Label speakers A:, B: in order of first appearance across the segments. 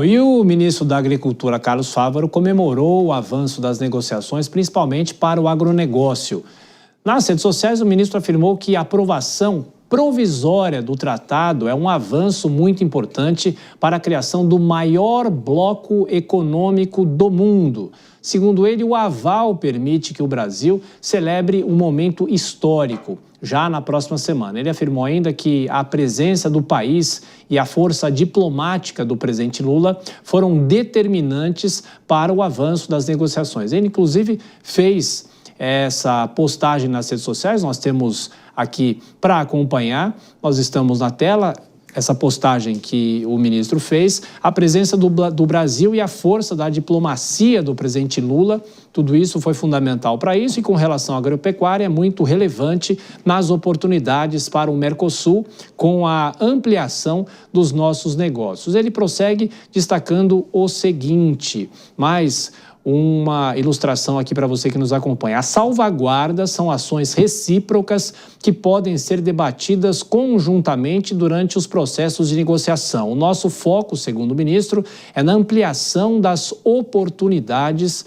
A: E o ministro da Agricultura, Carlos Fávaro, comemorou o avanço das negociações, principalmente para o agronegócio. Nas redes sociais, o ministro afirmou que a aprovação provisória do tratado é um avanço muito importante para a criação do maior bloco econômico do mundo. Segundo ele, o aval permite que o Brasil celebre um momento histórico já na próxima semana. Ele afirmou ainda que a presença do país e a força diplomática do presidente Lula foram determinantes para o avanço das negociações. Ele, inclusive, fez essa postagem nas redes sociais, nós temos aqui para acompanhar, nós estamos na tela, essa postagem que o ministro fez, a presença do Brasil e a força da diplomacia do presidente Lula, tudo isso foi fundamental para isso e com relação à agropecuária é muito relevante nas oportunidades para o Mercosul com a ampliação dos nossos negócios. Ele prossegue destacando o seguinte, uma ilustração aqui para você que nos acompanha. As salvaguardas são ações recíprocas que podem ser debatidas conjuntamente durante os processos de negociação. O nosso foco, segundo o ministro, é na ampliação das oportunidades,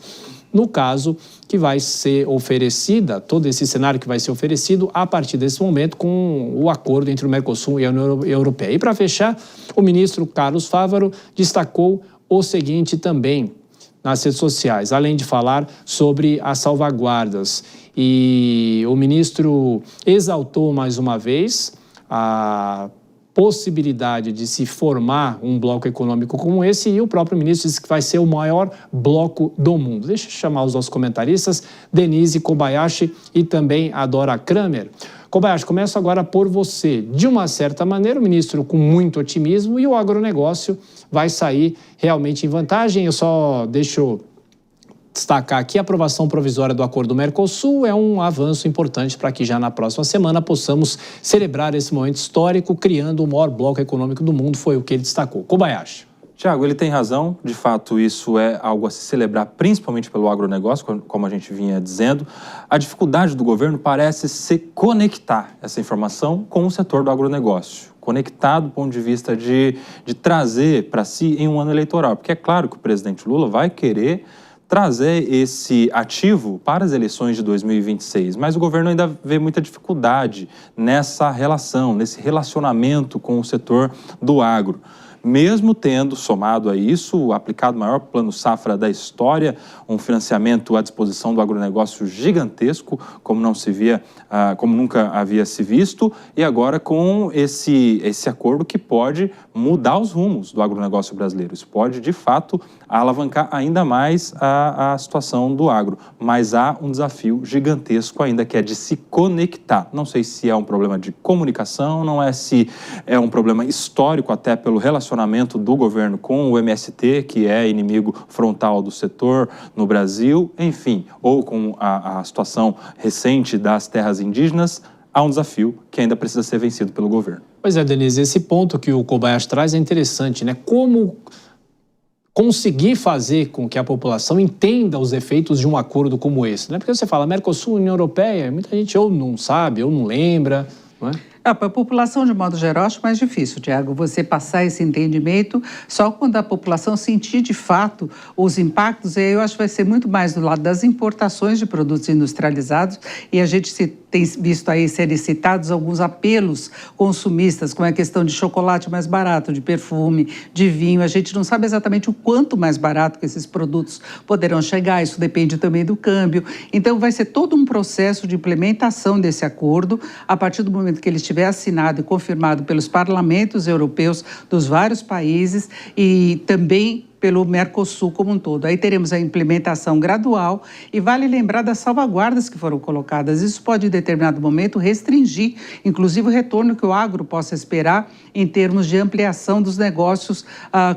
A: no caso que vai ser oferecida, todo esse cenário que vai ser oferecido a partir desse momento com o acordo entre o Mercosul e a União Europeia. E para fechar, o ministro Carlos Fávaro destacou o seguinte também nas redes sociais, além de falar sobre as salvaguardas. E o ministro exaltou mais uma vez a possibilidade de se formar um bloco econômico como esse e o próprio ministro disse que vai ser o maior bloco do mundo. Deixa eu chamar os nossos comentaristas, Denise Kobayashi e também a Dora Kramer. Kobayashi, começo agora por você. De uma certa maneira, o ministro com muito otimismo e o agronegócio vai sair realmente em vantagem. Eu só deixo destacar aqui a aprovação provisória do Acordo do Mercosul é um avanço importante para que já na próxima semana possamos celebrar esse momento histórico, criando o maior bloco econômico do mundo, foi o que ele destacou. Kobayashi.
B: Tiago, ele tem razão, de fato isso é algo a se celebrar principalmente pelo agronegócio, como a gente vinha dizendo. A dificuldade do governo parece se conectar essa informação com o setor do agronegócio, conectar do ponto de vista de trazer para si em um ano eleitoral, porque é claro que o presidente Lula vai querer trazer esse ativo para as eleições de 2026, mas o governo ainda vê muita dificuldade nessa relação, nesse relacionamento com o setor do agro. Mesmo tendo somado a isso, aplicado o maior plano safra da história, um financiamento à disposição do agronegócio gigantesco, como não se via, como nunca havia se visto, e agora com esse acordo que pode mudar os rumos do agronegócio brasileiro. Isso pode, de fato, alavancar ainda mais a situação do agro. Mas há um desafio gigantesco ainda, que é de se conectar. Não sei se é um problema de comunicação, não é se é um problema histórico até pelo relacionamento do governo com o MST, que é inimigo frontal do setor no Brasil, enfim, ou com a situação recente das terras indígenas, há um desafio que ainda precisa ser vencido pelo governo.
A: Pois é, Denise, esse ponto que o Kobayashi traz é interessante, né? Como conseguir fazer com que a população entenda os efeitos de um acordo como esse, né? Porque você fala Mercosul, União Europeia, muita gente ou não sabe, ou não lembra, não é?
C: Para a população, de modo geral, acho mais difícil, Tiago, você passar esse entendimento só quando a população sentir de fato os impactos. E aí eu acho que vai ser muito mais do lado das importações de produtos industrializados, e a gente tem visto aí serem citados alguns apelos consumistas, como a questão de chocolate mais barato, de perfume, de vinho. A gente não sabe exatamente o quanto mais barato que esses produtos poderão chegar, isso depende também do câmbio. Então vai ser todo um processo de implementação desse acordo, a partir do momento que ele estiver assinado e confirmado pelos parlamentos europeus dos vários países e também pelo Mercosul como um todo. Aí teremos a implementação gradual e vale lembrar das salvaguardas que foram colocadas. Isso pode, em determinado momento, restringir, inclusive, o retorno que o agro possa esperar em termos de ampliação dos negócios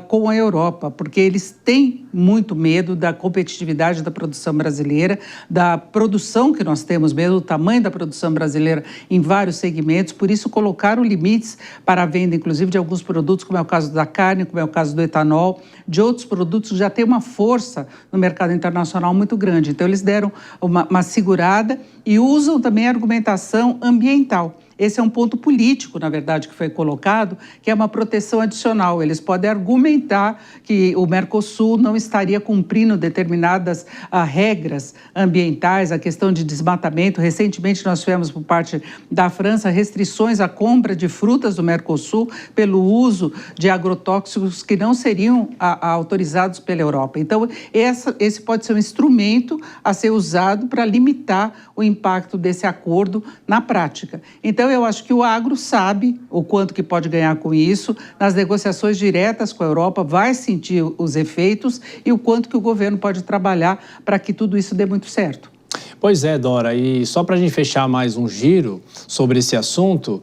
C: com a Europa, porque eles têm muito medo da competitividade da produção brasileira, da produção que nós temos mesmo, o tamanho da produção brasileira em vários segmentos. Por isso, colocaram limites para a venda, inclusive, de alguns produtos, como é o caso da carne, como é o caso do etanol, de outros produtos que já têm uma força no mercado internacional muito grande. Então, eles deram uma segurada e usam também a argumentação ambiental. esse é um ponto político, na verdade, que foi colocado, que é uma proteção adicional. Eles podem argumentar que o Mercosul não estaria cumprindo determinadas regras ambientais, a questão de desmatamento. Recentemente, nós tivemos, por parte da França, restrições à compra de frutas do Mercosul pelo uso de agrotóxicos que não seriam autorizados pela Europa. Então, esse pode ser um instrumento a ser usado para limitar o impacto desse acordo na prática. Então, eu acho que o agro sabe o quanto que pode ganhar com isso, nas negociações diretas com a Europa, vai sentir os efeitos e o quanto que o governo pode trabalhar para que tudo isso dê muito certo.
A: Pois é, Dora, e só para a gente fechar mais um giro sobre esse assunto,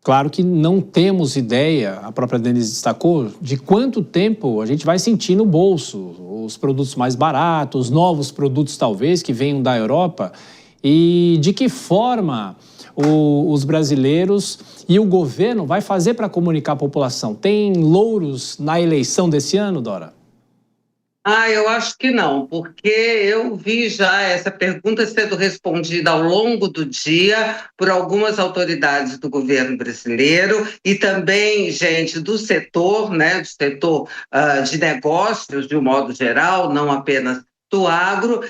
A: claro que não temos ideia, a própria Denise destacou, de quanto tempo a gente vai sentir no bolso os produtos mais baratos, novos produtos talvez que venham da Europa, e de que forma os brasileiros e o governo vai fazer para comunicar a população. Tem louros na eleição desse ano, Dora?
D: Eu acho que não, porque eu vi já essa pergunta sendo respondida ao longo do dia por algumas autoridades do governo brasileiro e também gente do setor, né, do setor de negócios, de um modo geral, não apenas do agro,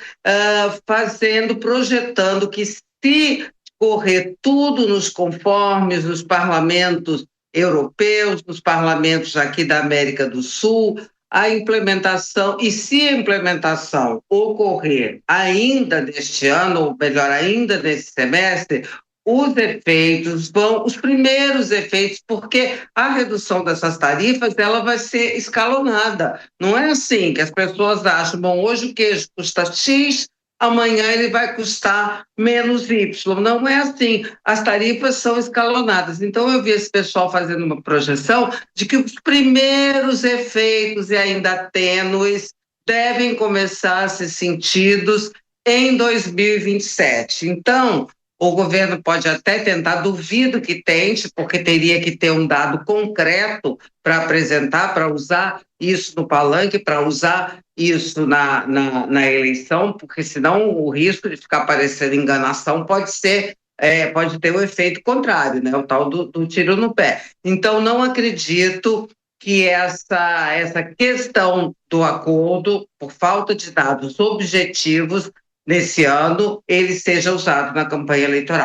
D: projetando que se correr tudo nos conformes, nos parlamentos europeus, nos parlamentos aqui da América do Sul, a implementação, e se a implementação ocorrer ainda neste ano, ou melhor, ainda nesse semestre, os primeiros efeitos, porque a redução dessas tarifas, ela vai ser escalonada. Não é assim que as pessoas acham, bom, hoje o queijo custa X, amanhã ele vai custar menos Y. Não é assim. As tarifas são escalonadas. Então, eu vi esse pessoal fazendo uma projeção de que os primeiros efeitos, e ainda tênues, devem começar a ser sentidos em 2027. Então, o governo pode até tentar, duvido que tente, porque teria que ter um dado concreto para apresentar, para usar isso no palanque, para usar isso na eleição, porque senão o risco de ficar parecendo enganação pode ter o efeito contrário, né? O tal do tiro no pé. Então, não acredito que essa questão do acordo, por falta de dados objetivos, nesse ano, ele seja usado na campanha eleitoral.